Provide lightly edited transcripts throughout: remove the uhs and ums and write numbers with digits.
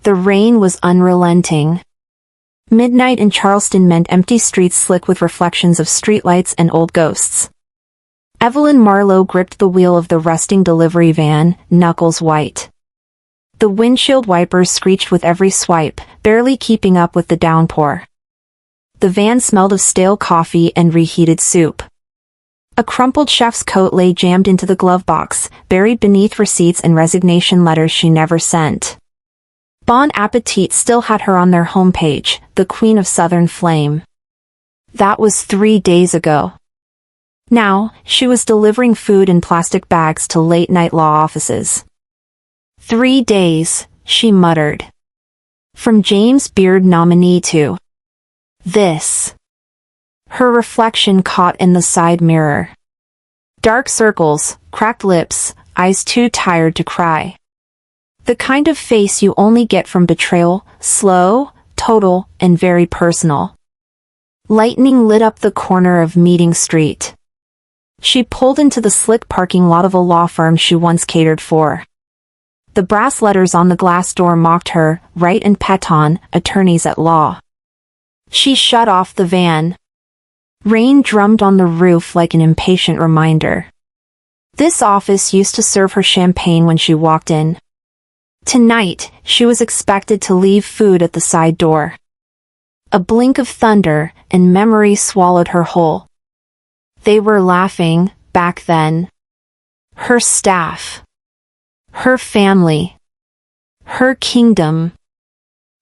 The rain was unrelenting. Midnight in Charleston meant empty streets slick with reflections of streetlights and old ghosts. Evelyn Marlowe gripped the wheel of the rusting delivery van, knuckles white. The windshield wipers screeched with every swipe, barely keeping up with the downpour. The van smelled of stale coffee and reheated soup. A crumpled chef's coat lay jammed into the glove box, buried beneath receipts and resignation letters she never sent. Bon Appetit still had her on their homepage, the Queen of Southern Flame. That was 3 days ago. Now, she was delivering food in plastic bags to late-night law offices. 3 days, she muttered. From James Beard nominee to this. Her reflection caught in the side mirror. Dark circles, cracked lips, eyes too tired to cry. The kind of face you only get from betrayal, slow, total, and very personal. Lightning lit up the corner of Meeting Street. She pulled into the slick parking lot of a law firm she once catered for. The brass letters on the glass door mocked her, Wright and Peton, attorneys at law. She shut off the van. Rain drummed on the roof like an impatient reminder. This office used to serve her champagne when she walked in. Tonight, she was expected to leave food at the side door. A blink of thunder, and memory swallowed her whole. They were laughing, back then. Her staff. Her family. Her kingdom.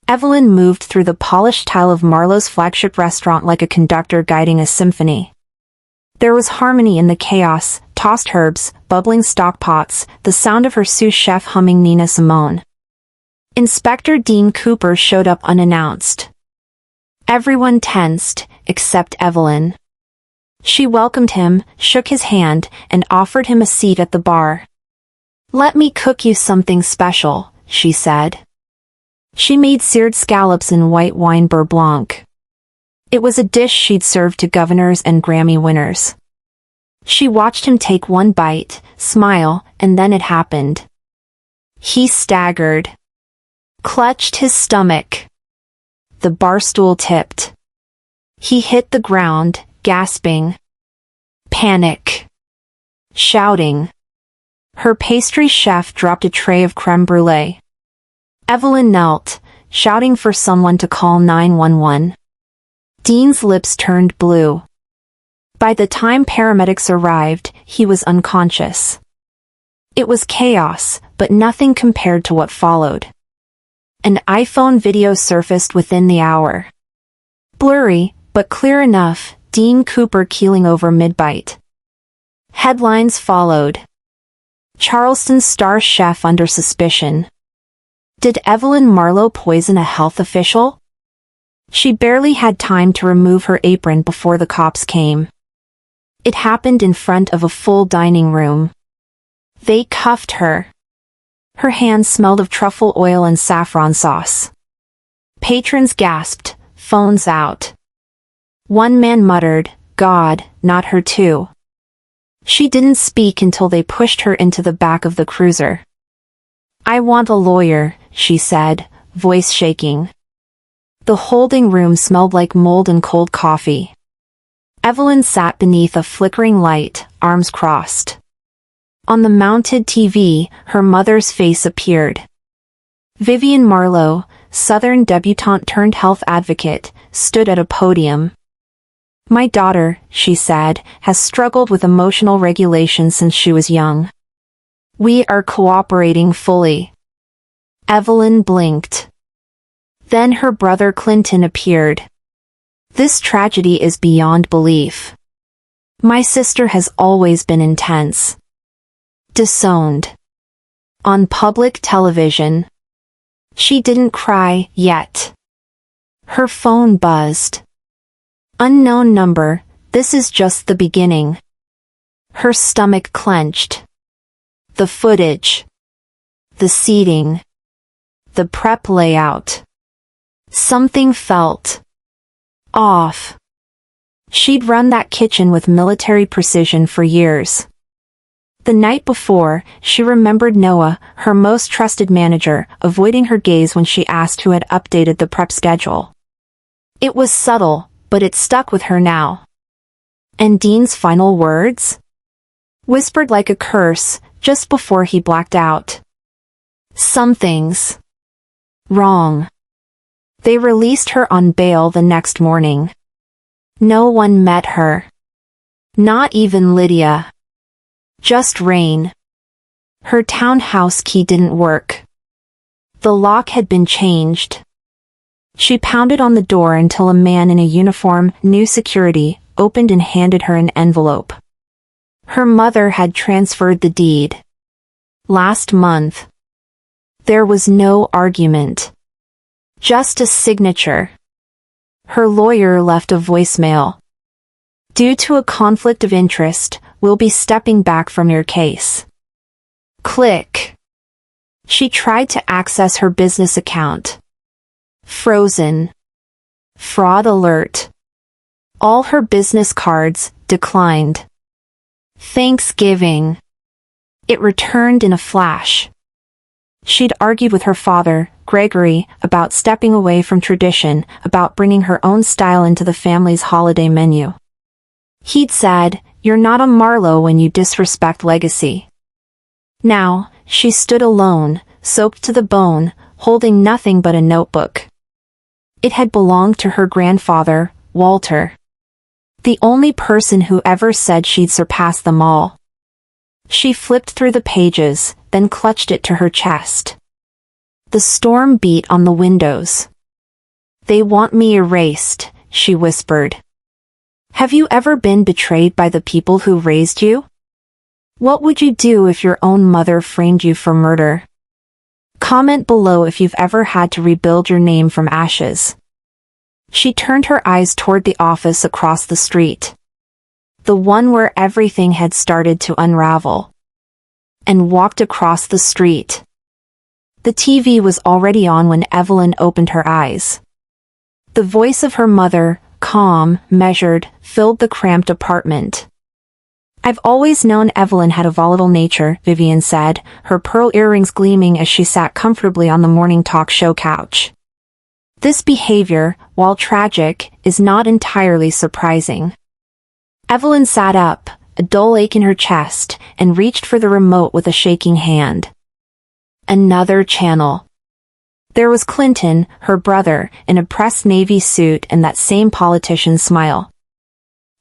Evelyn moved through the polished tile of Marlowe's flagship restaurant like a conductor guiding a symphony. There was harmony in the chaos, tossed herbs, bubbling stock pots, the sound of her sous chef humming Nina Simone. Inspector Dean Cooper showed up unannounced. Everyone tensed, except Evelyn. She welcomed him, shook his hand, and offered him a seat at the bar. "Let me cook you something special," she said. She made seared scallops in white wine beurre blanc. It was a dish she'd served to governors and Grammy winners. She watched him take one bite, smile, and then it happened. He staggered. Clutched his stomach. The bar stool tipped. He hit the ground, gasping. Panic. Shouting. Her pastry chef dropped a tray of creme brulee. Evelyn knelt, shouting for someone to call 911. Dean's lips turned blue. By the time paramedics arrived, he was unconscious. It was chaos, but nothing compared to what followed. An iPhone video surfaced within the hour. Blurry, but clear enough, Dean Cooper keeling over mid-bite. Headlines followed. Charleston star chef under suspicion. Did Evelyn Marlowe poison a health official? She barely had time to remove her apron before the cops came. It happened in front of a full dining room. They cuffed her. Her hands smelled of truffle oil and saffron sauce. Patrons gasped, phones out. One man muttered, "God, not her too." She didn't speak until they pushed her into the back of the cruiser. "I want a lawyer," she said, voice shaking. The holding room smelled like mold and cold coffee. Evelyn sat beneath a flickering light, arms crossed. On the mounted TV, her mother's face appeared. Vivian Marlowe, Southern debutante turned health advocate, stood at a podium. "My daughter," she said, "has struggled with emotional regulation since she was young. We are cooperating fully." Evelyn blinked. Then her brother Clinton appeared. "This tragedy is beyond belief. My sister has always been intense. Disowned. On public television. She didn't cry yet." Her phone buzzed. "Unknown number, this is just the beginning." Her stomach clenched. The footage. The seating. The prep layout. Something felt off. She'd run that kitchen with military precision for years. The night before, she remembered Noah, her most trusted manager, avoiding her gaze when she asked who had updated the prep schedule. It was subtle, but it stuck with her now. And Dean's final words? Whispered like a curse, just before he blacked out. Something's wrong. They released her on bail the next morning. No one met her. Not even Lydia. Just Rain. Her townhouse key didn't work. The lock had been changed. She pounded on the door until a man in a uniform, new security, opened and handed her an envelope. Her mother had transferred the deed. Last month. There was no argument. Just a signature. Her lawyer left a voicemail. Due to a conflict of interest, we'll be stepping back from your case. Click. She tried to access her business account. Frozen. Fraud alert. All her business cards declined. Thanksgiving. It returned in a flash. She'd argued with her father, Gregory, about stepping away from tradition, about bringing her own style into the family's holiday menu. He'd said, "You're not a Marlowe when you disrespect legacy." Now, she stood alone, soaked to the bone, holding nothing but a notebook. It had belonged to her grandfather, Walter. The only person who ever said she'd surpass them all. She flipped through the pages, then clutched it to her chest. The storm beat on the windows. "They want me erased," she whispered. "Have you ever been betrayed by the people who raised you? What would you do if your own mother framed you for murder? Comment below if you've ever had to rebuild your name from ashes." She turned her eyes toward the office across the street. The one where everything had started to unravel. And walked across the street. The TV was already on when Evelyn opened her eyes. The voice of her mother, calm, measured, filled the cramped apartment. "I've always known Evelyn had a volatile nature," Vivian said, her pearl earrings gleaming as she sat comfortably on the morning talk show couch. "This behavior, while tragic, is not entirely surprising." Evelyn sat up, a dull ache in her chest, and reached for the remote with a shaking hand. Another channel. There was Clinton, her brother, in a pressed navy suit and that same politician's smile.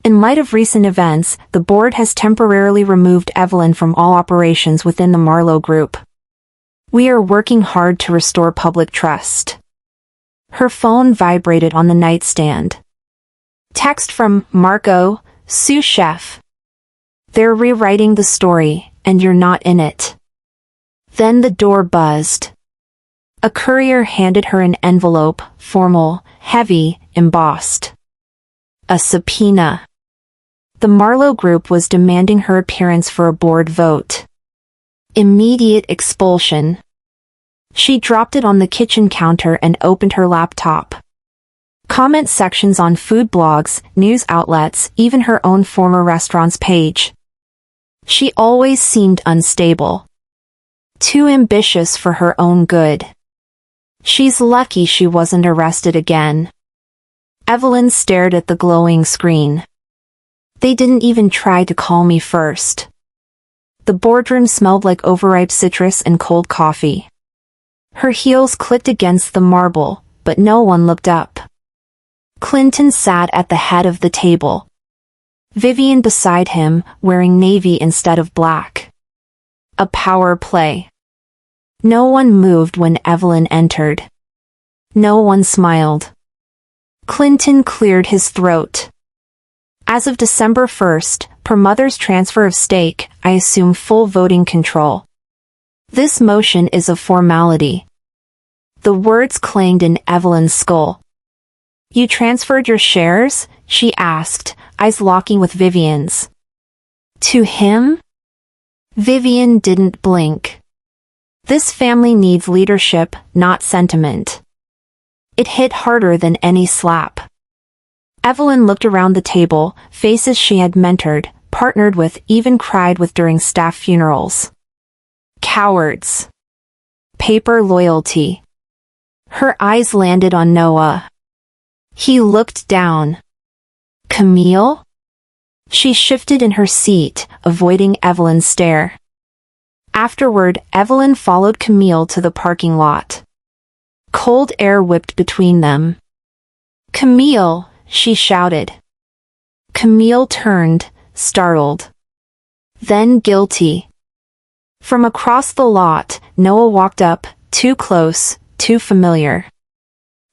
In light of recent events, the board has temporarily removed Evelyn from all operations within the Marlowe Group. "We are working hard to restore public trust." Her phone vibrated on the nightstand. Text from Marco, sous chef. "They're rewriting the story, and you're not in it." Then the door buzzed. A courier handed her an envelope, formal, heavy, embossed. A subpoena. The Marlowe Group was demanding her appearance for a board vote. Immediate expulsion. She dropped it on the kitchen counter and opened her laptop. Comment sections on food blogs, news outlets, even her own former restaurant's page. She always seemed unstable. Too ambitious for her own good. She's lucky she wasn't arrested again. Evelyn stared at the glowing screen. "They didn't even try to call me first." The boardroom smelled like overripe citrus and cold coffee. Her heels clicked against the marble, but no one looked up. Clinton sat at the head of the table. Vivian beside him, wearing navy instead of black. A power play. No one moved when Evelyn entered. No one smiled. Clinton cleared his throat. "As of December 1st, per mother's transfer of stake, I assume full voting control. This motion is a formality." The words clanged in Evelyn's skull. "You transferred your shares?" she asked, eyes locking with Vivian's. "To him?" Vivian didn't blink. This family needs leadership, not sentiment. It hit harder than any slap. Evelyn looked around the table, faces she had mentored, partnered with, even cried with during staff funerals. Cowards. Paper loyalty. Her eyes landed on Noah. He looked down. Camille? She shifted in her seat, avoiding Evelyn's stare. Afterward, Evelyn followed Camille to the parking lot. Cold air whipped between them. Camille, she shouted. Camille turned, startled. Then guilty. From across the lot, Noah walked up, too close, too familiar.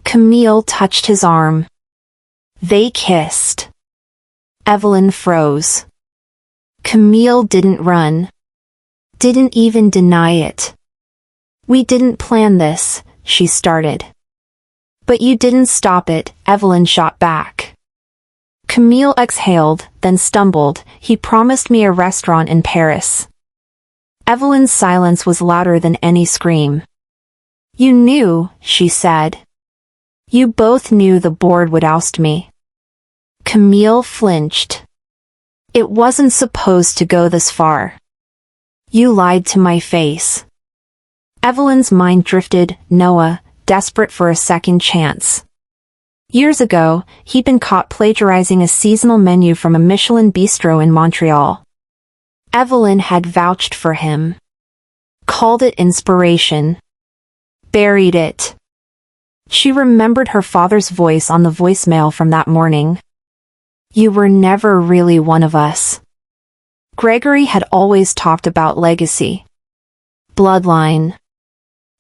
Camille touched his arm. They kissed. Evelyn froze. Camille didn't run. Didn't even deny it. We didn't plan this, she started. But you didn't stop it, Evelyn shot back. Camille exhaled, then stumbled. He promised me a restaurant in Paris. Evelyn's silence was louder than any scream. You knew, she said. You both knew the board would oust me. Camille flinched. It wasn't supposed to go this far. You lied to my face. Evelyn's mind drifted. Noah, desperate for a second chance. Years ago, he'd been caught plagiarizing a seasonal menu from a Michelin bistro in Montreal. Evelyn had vouched for him. Called it inspiration. Buried it. She remembered her father's voice on the voicemail from that morning. You were never really one of us. Gregory had always talked about legacy. Bloodline.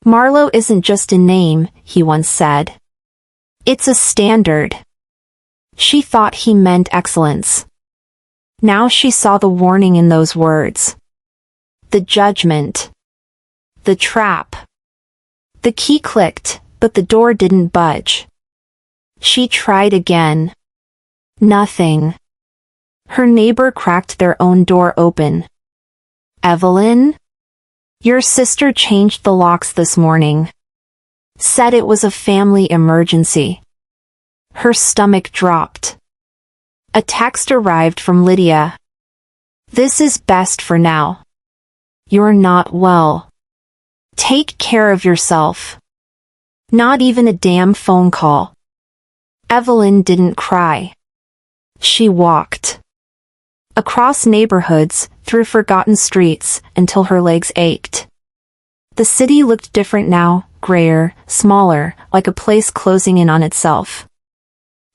Marlowe isn't just a name, he once said. It's a standard. She thought he meant excellence. Now she saw the warning in those words. The judgment. The trap. The key clicked, but the door didn't budge. She tried again. Nothing. Her neighbor cracked their own door open. Evelyn? Your sister changed the locks this morning. Said it was a family emergency. Her stomach dropped. A text arrived from Lydia. This is best for now. You're not well. Take care of yourself. Not even a damn phone call. Evelyn didn't cry. She walked. Across neighborhoods, through forgotten streets, until her legs ached. The city looked different now, grayer, smaller, like a place closing in on itself.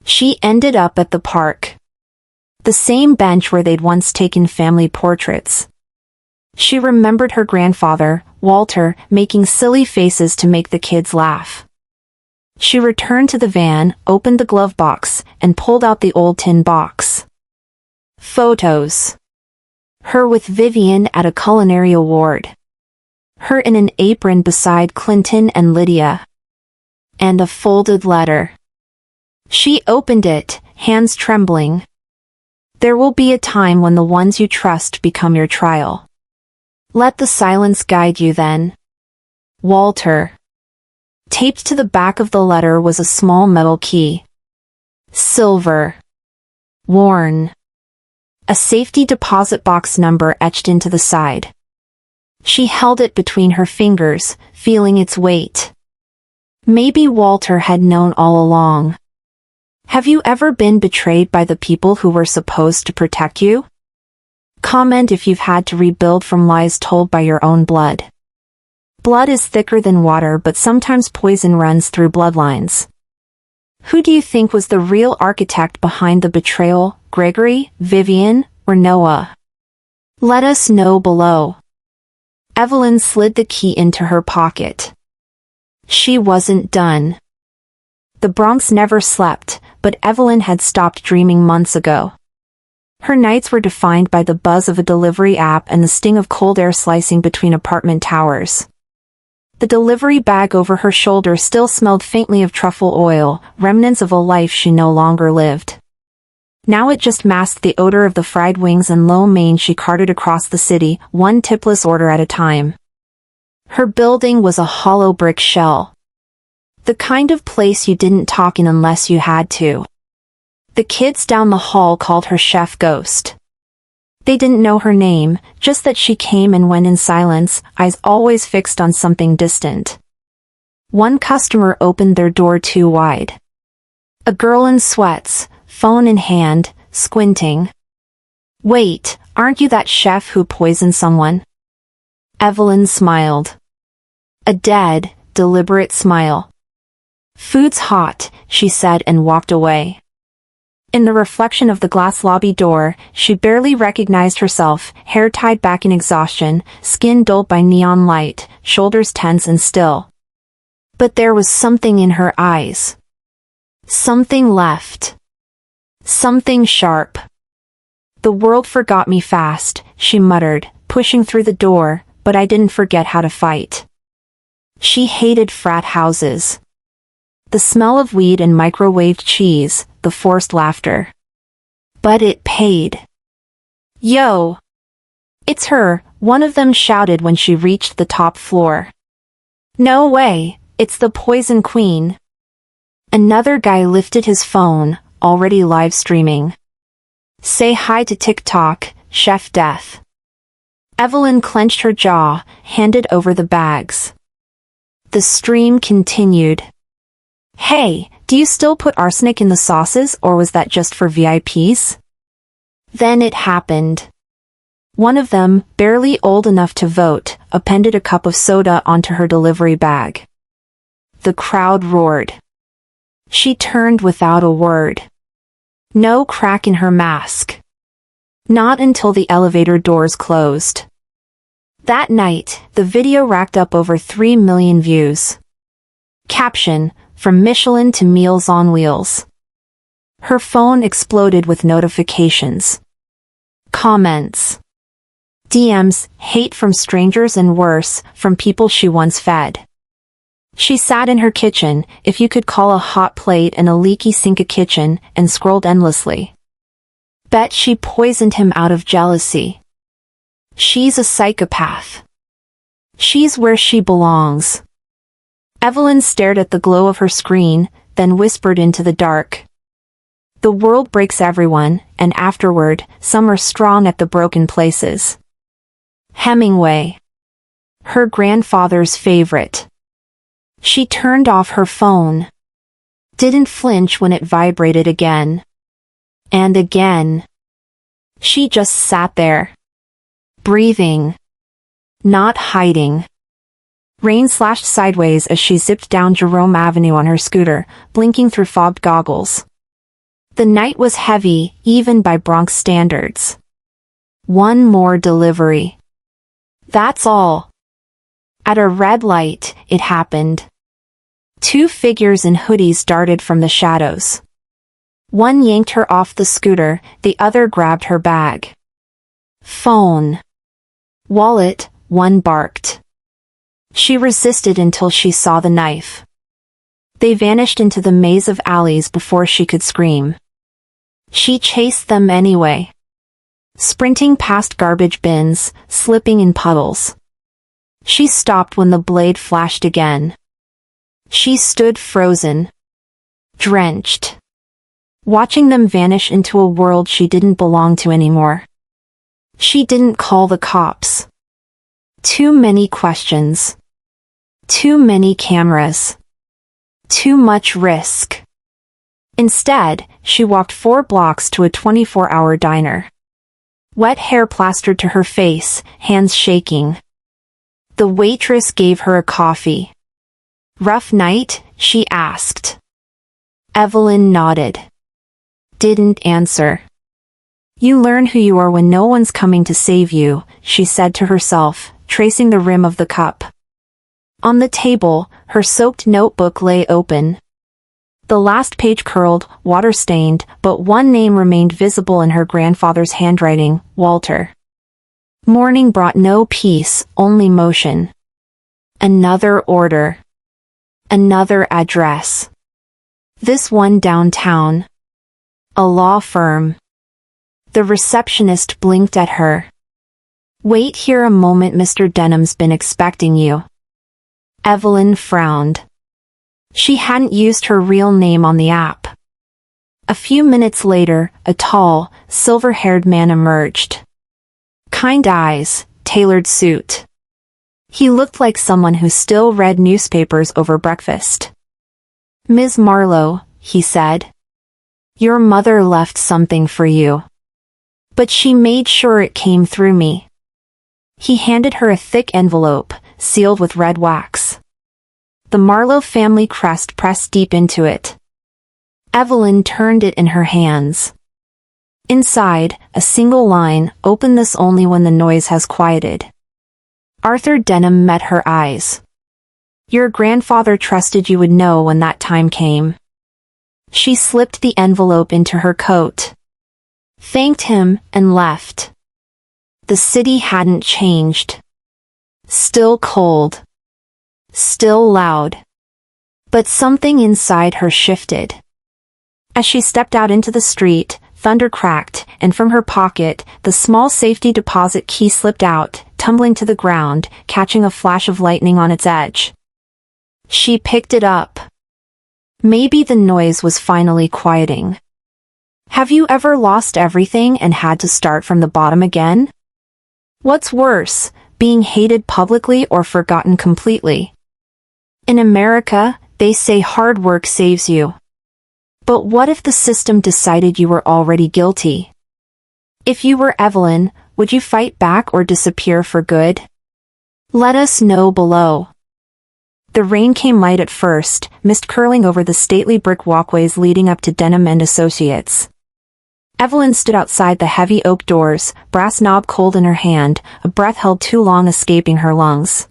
She ended up at the park. The same bench where they'd once taken family portraits. She remembered her grandfather, Walter, making silly faces to make the kids laugh. She returned to the van, opened the glove box, and pulled out the old tin box. Photos. Her with Vivian at a culinary award. Her in an apron beside Clinton and Lydia. And a folded letter. She opened it, hands trembling. There will be a time when the ones you trust become your trial. Let the silence guide you then. Walter. Taped to the back of the letter was a small metal key. Silver. Worn. A safety deposit box number etched into the side. She held it between her fingers, feeling its weight. Maybe Walter had known all along. Have you ever been betrayed by the people who were supposed to protect you? Comment if you've had to rebuild from lies told by your own blood. Blood is thicker than water, but sometimes poison runs through bloodlines. Who do you think was the real architect behind the betrayal? Gregory, Vivian, or Noah? Let us know below. Evelyn slid the key into her pocket. She wasn't done. The Bronx never slept, but Evelyn had stopped dreaming months ago. Her nights were defined by the buzz of a delivery app and the sting of cold air slicing between apartment towers. The delivery bag over her shoulder still smelled faintly of truffle oil, remnants of a life she no longer lived. Now it just masked the odor of the fried wings and lo mein she carted across the city, one tipless order at a time. Her building was a hollow brick shell. The kind of place you didn't talk in unless you had to. The kids down the hall called her Chef Ghost. They didn't know her name, just that she came and went in silence, eyes always fixed on something distant. One customer opened their door too wide. A girl in sweats, phone in hand, squinting. "Wait, aren't you that chef who poisoned someone?" Evelyn smiled. A dead, deliberate smile. "Food's hot," she said and walked away. In the reflection of the glass lobby door, she barely recognized herself, hair tied back in exhaustion, skin dulled by neon light, shoulders tense and still. But there was something in her eyes. Something left. Something sharp. "The world forgot me fast," she muttered, pushing through the door, "but I didn't forget how to fight." She hated frat houses. The smell of weed and microwaved cheese, the forced laughter. But it paid. "Yo! It's her," one of them shouted when she reached the top floor. "No way, it's the Poison Queen." Another guy lifted his phone, already live streaming. "Say hi to TikTok, Chef Death." Evelyn clenched her jaw, handed over the bags. The stream continued. "Hey, do you still put arsenic in the sauces, or was that just for VIPs?" Then it happened. One of them, barely old enough to vote, appended a cup of soda onto her delivery bag. The crowd roared. She turned without a word. No crack in her mask. Not until the elevator doors closed. That night, the video racked up over 3 million views. Caption: "From Michelin to Meals on Wheels." Her phone exploded with notifications. Comments. DMs, hate from strangers and worse, from people she once fed. She sat in her kitchen, if you could call a hot plate and a leaky sink a kitchen, and scrolled endlessly. Bet she poisoned him out of jealousy. She's a psychopath. She's where she belongs. Evelyn stared at the glow of her screen, then whispered into the dark. The world breaks everyone, and afterward, some are strong at the broken places. Hemingway. Her grandfather's favorite. She turned off her phone. Didn't flinch when it vibrated again. And again. She just sat there. Breathing. Not hiding. Rain slashed sideways as she zipped down Jerome Avenue on her scooter, blinking through fogged goggles. The night was heavy, even by Bronx standards. One more delivery. That's all. At a red light, it happened. 2 figures in hoodies darted from the shadows. One yanked her off the scooter, the other grabbed her bag. Phone. Wallet, one barked. She resisted until she saw the knife. They vanished into the maze of alleys before she could scream. She chased them anyway. Sprinting past garbage bins, slipping in puddles. She stopped when the blade flashed again. She stood frozen. Drenched. Watching them vanish into a world she didn't belong to anymore. She didn't call the cops. Too many questions. Too many cameras. Too much risk. Instead, she walked 4 blocks to a 24-hour diner. Wet hair plastered to her face, hands shaking. The waitress gave her a coffee. Rough night? She asked. Evelyn nodded. Didn't answer. You learn who you are when no one's coming to save you, she said to herself, tracing the rim of the cup. On the table, her soaked notebook lay open. The last page curled, water-stained, but one name remained visible in her grandfather's handwriting, Walter. Morning brought no peace, only motion. Another order. Another address. This one downtown. A law firm. The receptionist blinked at her. Wait here a moment, Mr. Denham's been expecting you. Evelyn frowned. She hadn't used her real name on the app. A few minutes later, a tall, silver-haired man emerged. kind eyes, tailored suit. He looked like someone who still read newspapers over breakfast. "Ms. Marlowe," he said. "Your mother left something for you. But she made sure it came through me." He handed her a thick envelope, sealed with red wax. The Marlowe family crest pressed deep into it. Evelyn turned it in her hands. Inside, a single line, "Open this only when the noise has quieted." Arthur Denham met her eyes. "Your grandfather trusted you would know when that time came." She slipped the envelope into her coat, thanked him, and left. The city hadn't changed. Still cold. Still loud. But something inside her shifted. As she stepped out into the street, thunder cracked, and from her pocket, the small safety deposit key slipped out, tumbling to the ground, catching a flash of lightning on its edge. She picked it up. Maybe the noise was finally quieting. Have you ever lost everything and had to start from the bottom again? What's worse, being hated publicly or forgotten completely? In America, they say hard work saves you. But what if the system decided you were already guilty? If you were Evelyn, would you fight back or disappear for good? Let us know below. The rain came light at first, mist curling over the stately brick walkways leading up to Denham and Associates. Evelyn stood outside the heavy oak doors, brass knob cold in her hand, a breath held too long escaping her lungs.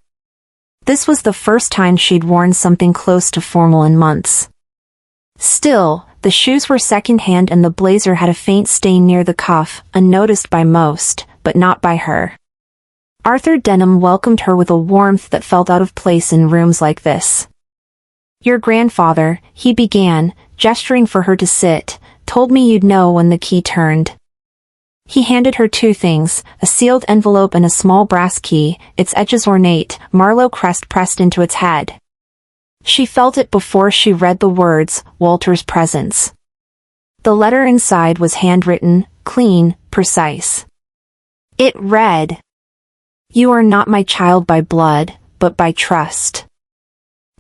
This was the first time she'd worn something close to formal in months. Still, the shoes were second-hand and the blazer had a faint stain near the cuff, unnoticed by most, but not by her. Arthur Denham welcomed her with a warmth that felt out of place in rooms like this. "Your grandfather," he began, gesturing for her to sit, "told me you'd know when the key turned." He handed her two things, a sealed envelope and a small brass key, its edges ornate, Marlowe crest pressed into its head. She felt it before she read the words, Walter's presence. The letter inside was handwritten, clean, precise. It read, "You are not my child by blood, but by trust."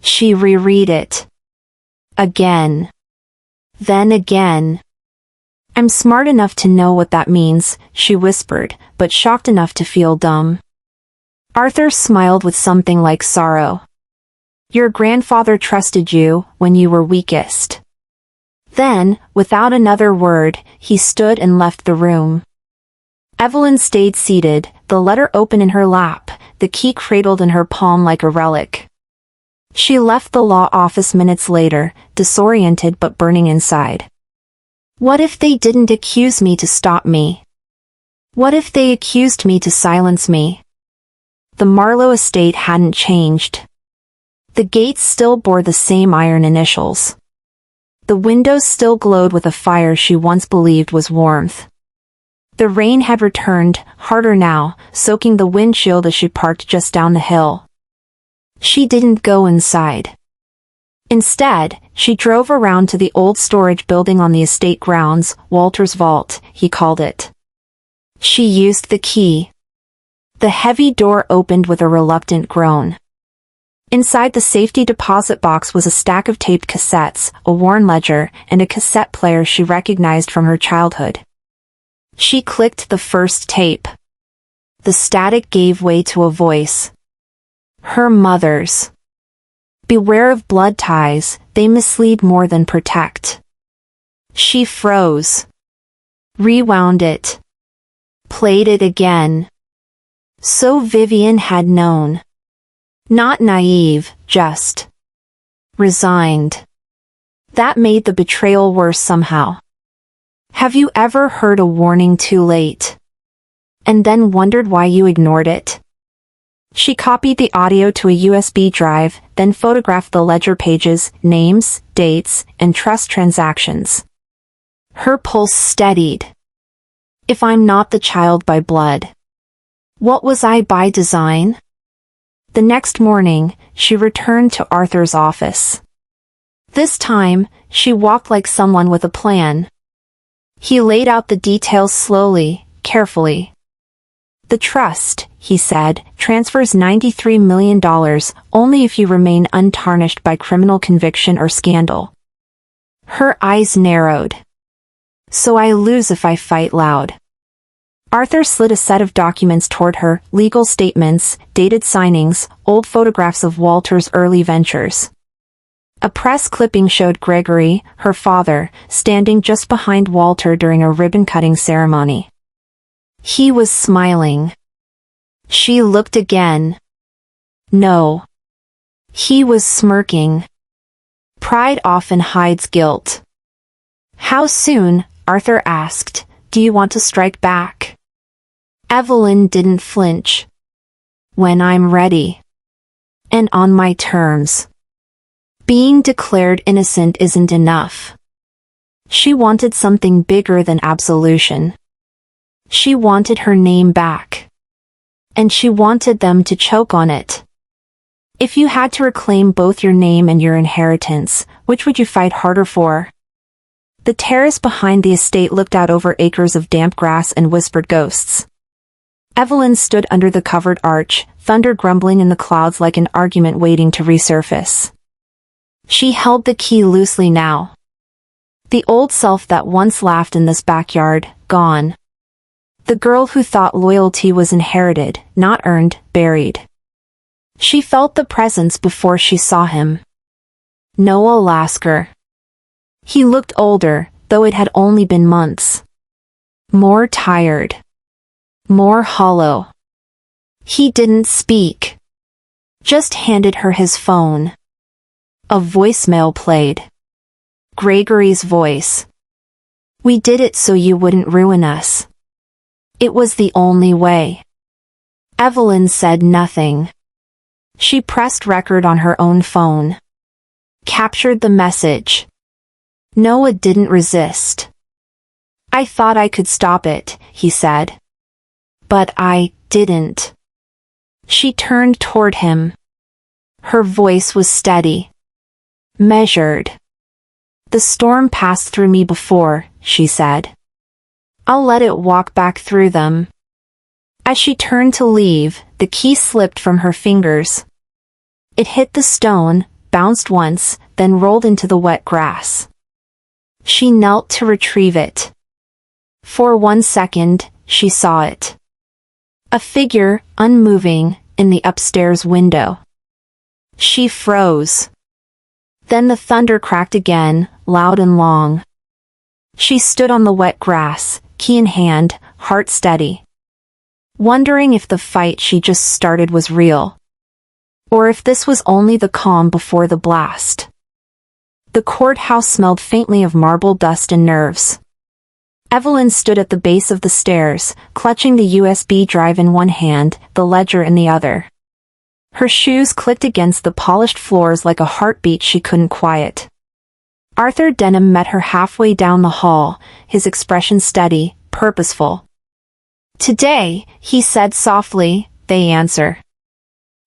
She reread it. Again. Then again. "I'm smart enough to know what that means," she whispered, but shocked enough to feel dumb. Arthur smiled with something like sorrow. "Your grandfather trusted you when you were weakest." Then, without another word, he stood and left the room. Evelyn stayed seated, the letter open in her lap, the key cradled in her palm like a relic. She left the law office minutes later, disoriented but burning inside. What if they didn't accuse me to stop me? What if they accused me to silence me? The Marlowe estate hadn't changed. The gates still bore the same iron initials. The windows still glowed with a fire she once believed was warmth. The rain had returned, harder now, soaking the windshield as she parked just down the hill. She didn't go inside. Instead, she drove around to the old storage building on the estate grounds, Walter's Vault, he called it. She used the key. The heavy door opened with a reluctant groan. Inside the safety deposit box was a stack of taped cassettes, a worn ledger, and a cassette player she recognized from her childhood. She clicked the first tape. The static gave way to a voice. Her mother's. "Beware of blood ties, they mislead more than protect." She froze. Rewound it. Played it again. So Vivian had known. Not naive, just resigned. That made the betrayal worse somehow. Have you ever heard a warning too late? And then wondered why you ignored it? She copied the audio to a USB drive, then photographed the ledger pages, names, dates, and trust transactions. Her pulse steadied. If I'm not the child by blood, what was I by design? The next morning, she returned to Arthur's office. This time, she walked like someone with a plan. He laid out the details slowly, carefully. The trust, he said, transfers $93 million only if you remain untarnished by criminal conviction or scandal. Her eyes narrowed. So I lose if I fight loud. Arthur slid a set of documents toward her, legal statements, dated signings, old photographs of Walter's early ventures. A press clipping showed Gregory, her father, standing just behind Walter during a ribbon-cutting ceremony. He was smiling. She looked again. No. He was smirking. Pride often hides guilt. How soon, Arthur asked, do you want to strike back? Evelyn didn't flinch. When I'm ready. And on my terms. Being declared innocent isn't enough. She wanted something bigger than absolution. She wanted her name back. And she wanted them to choke on it. If you had to reclaim both your name and your inheritance, which would you fight harder for? The terrace behind the estate looked out over acres of damp grass and whispered ghosts. Evelyn stood under the covered arch, thunder grumbling in the clouds like an argument waiting to resurface. She held the key loosely now. The old self that once laughed in this backyard, gone. The girl who thought loyalty was inherited, not earned, buried. She felt the presence before she saw him. Noah Lasker. He looked older, though it had only been months. More tired. More hollow. He didn't speak. Just handed her his phone. A voicemail played. Gregory's voice. We did it so you wouldn't ruin us. It was the only way. Evelyn said nothing. She pressed record on her own phone. Captured the message. Noah didn't resist. I thought I could stop it, he said. But I didn't. She turned toward him. Her voice was steady. Measured. The storm passed through me before, she said. I'll let it walk back through them. As she turned to leave, the key slipped from her fingers. It hit the stone, bounced once, then rolled into the wet grass. She knelt to retrieve it. For 1 second, she saw it. A figure, unmoving, in the upstairs window. She froze. Then the thunder cracked again, loud and long. She stood on the wet grass, key in hand, heart steady. Wondering if the fight she just started was real. Or if this was only the calm before the blast. The courthouse smelled faintly of marble dust and nerves. Evelyn stood at the base of the stairs, clutching the USB drive in one hand, the ledger in the other. Her shoes clicked against the polished floors like a heartbeat she couldn't quiet. Arthur Denham met her halfway down the hall, his expression steady, purposeful. Today, he said softly, they answer.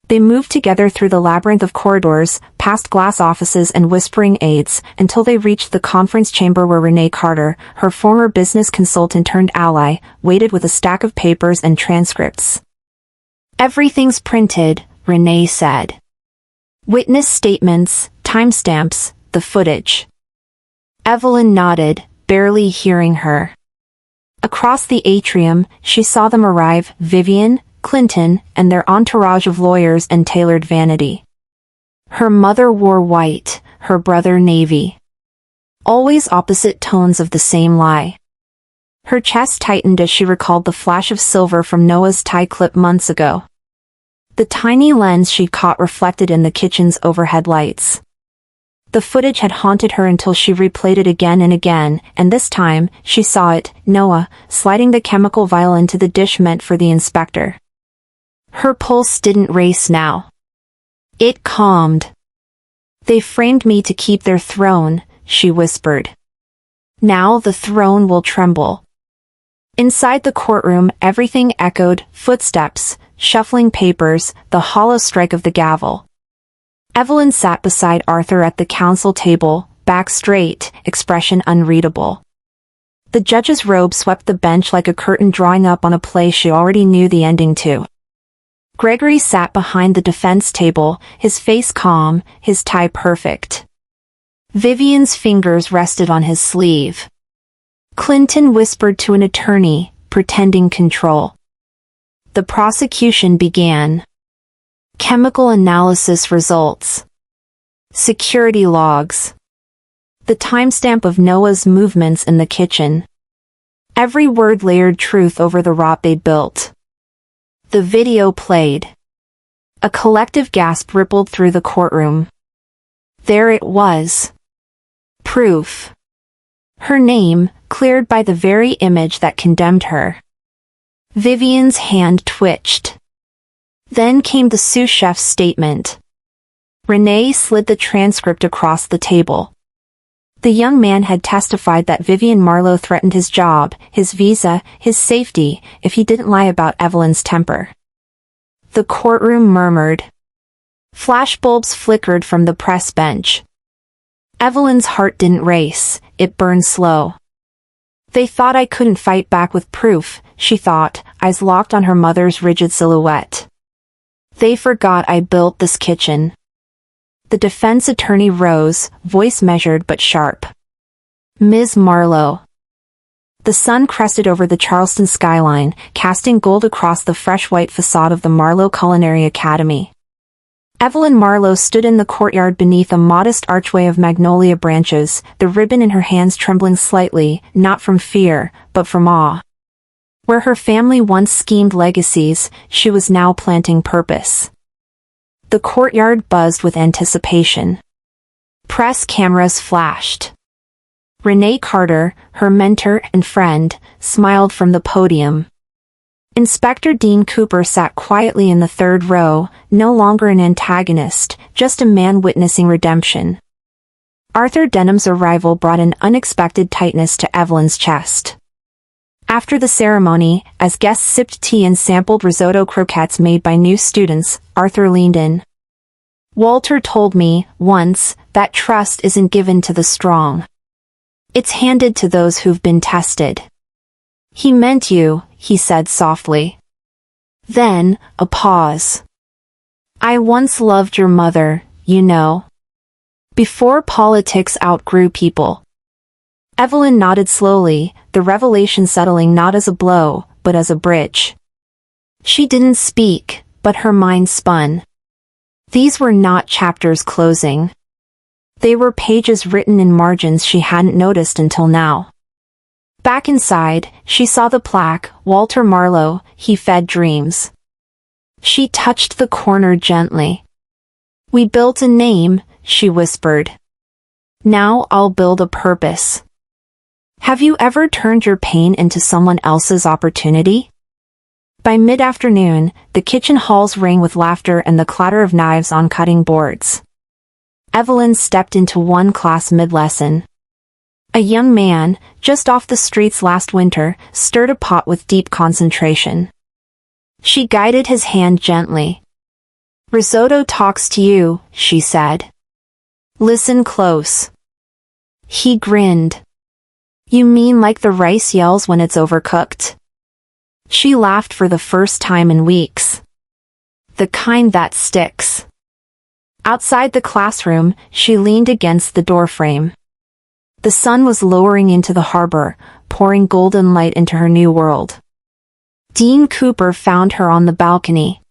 They moved together through the labyrinth of corridors, past glass offices and whispering aides, until they reached the conference chamber where Renee Carter, her former business consultant turned ally, waited with a stack of papers and transcripts. Everything's printed, Renee said. Witness statements, timestamps, the footage. Evelyn nodded, barely hearing her. Across the atrium, she saw them arrive, Vivian, Clinton, and their entourage of lawyers and tailored vanity. Her mother wore white, her brother navy. Always opposite tones of the same lie. Her chest tightened as she recalled the flash of silver from Noah's tie clip months ago. The tiny lens she'd caught reflected in the kitchen's overhead lights. The footage had haunted her until she replayed it again and again, and this time, she saw it, Noah, sliding the chemical vial into the dish meant for the inspector. Her pulse didn't race now. It calmed. They framed me to keep their throne, she whispered. Now the throne will tremble. Inside the courtroom, everything echoed, footsteps, shuffling papers, the hollow strike of the gavel. Evelyn sat beside Arthur at the counsel table, back straight, expression unreadable. The judge's robe swept the bench like a curtain drawing up on a play she already knew the ending to. Gregory sat behind the defense table, his face calm, his tie perfect. Vivian's fingers rested on his sleeve. Clinton whispered to an attorney, pretending control. The prosecution began. Chemical analysis results. Security logs. The timestamp of Noah's movements in the kitchen. Every word layered truth over the rot they'd built. The video played. A collective gasp rippled through the courtroom. There it was. Proof. Her name, cleared by the very image that condemned her. Vivian's hand twitched. Then came the sous chef's statement. Renee slid the transcript across the table. The young man had testified that Vivian Marlowe threatened his job, his visa, his safety, if he didn't lie about Evelyn's temper. The courtroom murmured. Flashbulbs flickered from the press bench. Evelyn's heart didn't race, it burned slow. They thought I couldn't fight back with proof, she thought, eyes locked on her mother's rigid silhouette. They forgot I built this kitchen. The defense attorney rose, voice measured but sharp. Ms. Marlowe. The sun crested over the Charleston skyline, casting gold across the fresh white facade of the Marlowe Culinary Academy. Evelyn Marlowe stood in the courtyard beneath a modest archway of magnolia branches, the ribbon in her hands trembling slightly, not from fear, but from awe. Where her family once schemed legacies, she was now planting purpose. The courtyard buzzed with anticipation. Press cameras flashed. Renee Carter, her mentor and friend, smiled from the podium. Inspector Dean Cooper sat quietly in the third row, no longer an antagonist, just a man witnessing redemption. Arthur Denham's arrival brought an unexpected tightness to Evelyn's chest. After the ceremony, as guests sipped tea and sampled risotto croquettes made by new students, Arthur leaned in. Walter told me, once, that trust isn't given to the strong. It's handed to those who've been tested. He meant you, he said softly. Then, a pause. I once loved your mother, you know. Before politics outgrew people. Evelyn nodded slowly, the revelation settling not as a blow, but as a bridge. She didn't speak, but her mind spun. These were not chapters closing. They were pages written in margins she hadn't noticed until now. Back inside, she saw the plaque, Walter Marlowe, he fed dreams. She touched the corner gently. We built a name, she whispered. Now I'll build a purpose. Have you ever turned your pain into someone else's opportunity? By mid-afternoon, the kitchen halls rang with laughter and the clatter of knives on cutting boards. Evelyn stepped into one class mid-lesson. A young man, just off the streets last winter, stirred a pot with deep concentration. She guided his hand gently. Risotto talks to you, she said. Listen close. He grinned. You mean like the rice yells when it's overcooked? She laughed for the first time in weeks. The kind that sticks. Outside the classroom, she leaned against the doorframe. The sun was lowering into the harbor, pouring golden light into her new world. Dean Cooper found her on the balcony.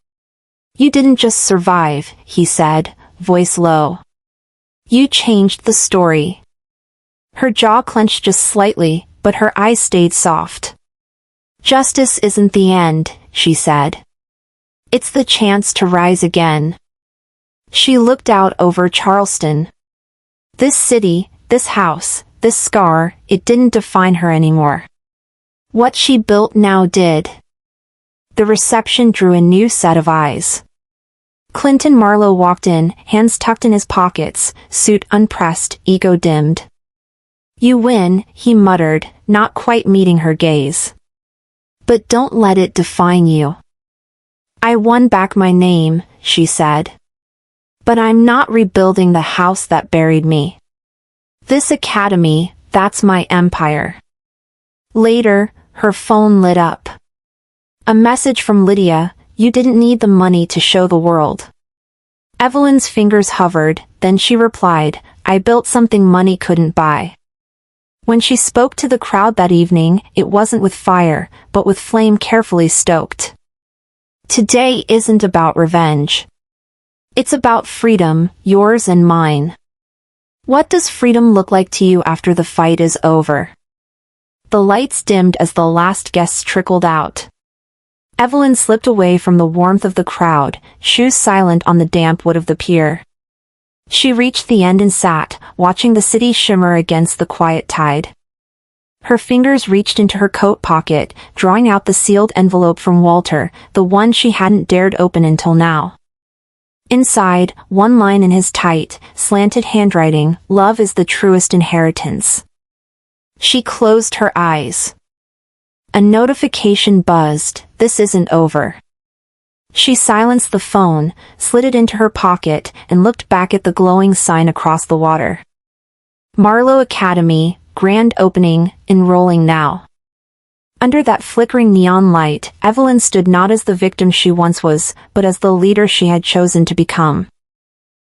You didn't just survive, he said, voice low. You changed the story. Her jaw clenched just slightly, but her eyes stayed soft. Justice isn't the end, she said. It's the chance to rise again. She looked out over Charleston. This city, this house, this scar, it didn't define her anymore. What she built now did. The reception drew a new set of eyes. Clinton Marlowe walked in, hands tucked in his pockets, suit unpressed, ego dimmed. You win, he muttered, not quite meeting her gaze. But don't let it define you. I won back my name, she said. But I'm not rebuilding the house that buried me. This academy, that's my empire. Later, her phone lit up. A message from Lydia: "You didn't need the money to show the world." Evelyn's fingers hovered, then she replied, "I built something money couldn't buy." When she spoke to the crowd that evening, it wasn't with fire, but with flame carefully stoked. Today isn't about revenge. It's about freedom, yours and mine. What does freedom look like to you after the fight is over? The lights dimmed as the last guests trickled out. Evelyn slipped away from the warmth of the crowd, shoes silent on the damp wood of the pier. She reached the end and sat, watching the city shimmer against the quiet tide. Her fingers reached into her coat pocket, drawing out the sealed envelope from Walter, the one she hadn't dared open until now. Inside, one line in his tight, slanted handwriting: "Love is the truest inheritance." She closed her eyes. A notification buzzed: "This isn't over." She silenced the phone, slid it into her pocket, and looked back at the glowing sign across the water. Marlowe Academy, grand opening, enrolling now. Under that flickering neon light, Evelyn stood not as the victim she once was, but as the leader she had chosen to become.